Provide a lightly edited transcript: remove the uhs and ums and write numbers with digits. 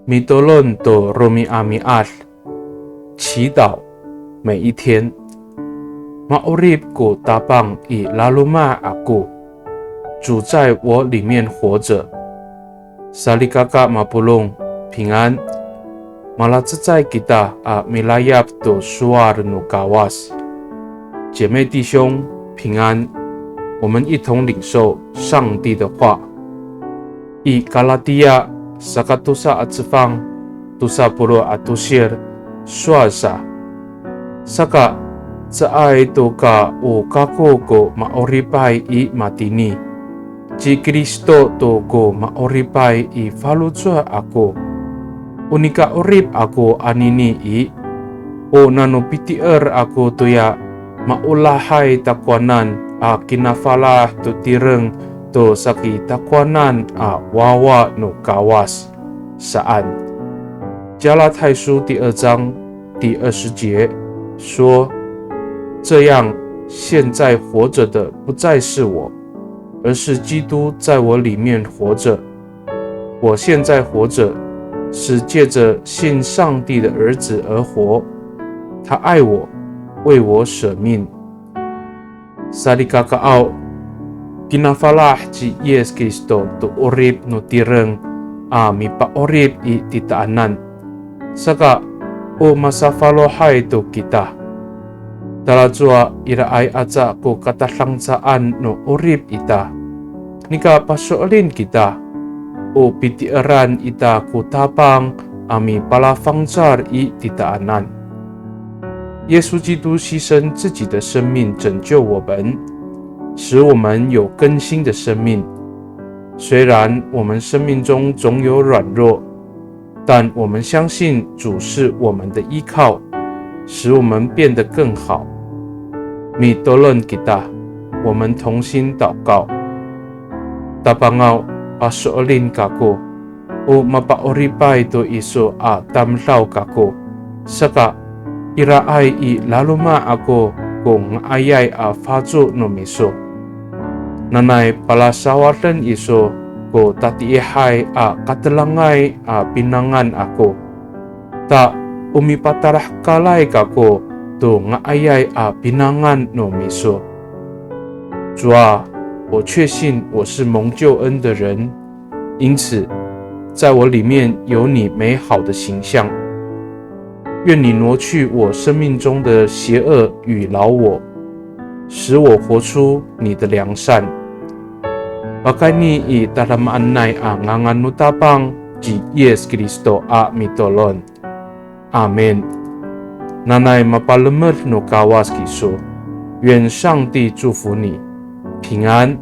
米多伦多罗米阿米阿，祈祷每一天。马欧利古达邦以拉鲁玛阿古，主在我里面活着。萨利嘎嘎马布隆平安。马拉兹在吉达阿米拉亚多苏瓦的努嘎瓦斯，姐妹弟兄平安。我们一同领受上帝的话。以加拉蒂亚萨卡杜萨阿兹方杜萨布罗阿杜谢尔苏阿萨萨卡在爱多卡乌卡古古马奥利拜以马蒂尼，基基利斯多多古马奥利拜以法鲁佐阿古。Unika urip ako anini i o nanopitier ako tuya maulahay takwanan a kinafala to tireng to saki takwanan a wawa no kawas saan 加拉太书第2章第20节说，这样现在活着的不再是我，而是基督在我里面活着。我现在活着是借着信上帝的儿子而活，他爱我，为我舍命。萨利嘎嘎奥，kinafalah ji Yesus Kristo tu urip no tireng a mi pa urip i titaanan. Saka o masafalohay to kita. Talajua iraay aja ko katalangsaan no urip ita. Nika pasoolin kita.O pitiaran ita kutapang ami palafangzar i titaanan。耶稣基督牺牲自己的生命拯救我们，使我们有更新的生命。虽然我们生命中总有软弱，但我们相信主是我们的依靠，使我们变得更好。米多伦吉达，我们同心祷告。大邦奥。Pasoolin kako o mapaoripay to iso a tamlaw kako saka iraay i laluma ako kung ayay a fajo no miso nanay palasawatan iso ko tatiihay a katalangay a pinangan ako ta umipatarah kalay kako to nga ayay a pinangan no miso Jua我确信我是蒙救恩的人，因此在我里面有你美好的形象。愿你挪去我生命中的邪恶与老我，使我活出你的良善。Makani i dalam anay ang nganganutapang ji Yesus Kristo a mitolon. Amen. Nanay mapalamer no kawas kiso. 愿上帝祝福你。平安。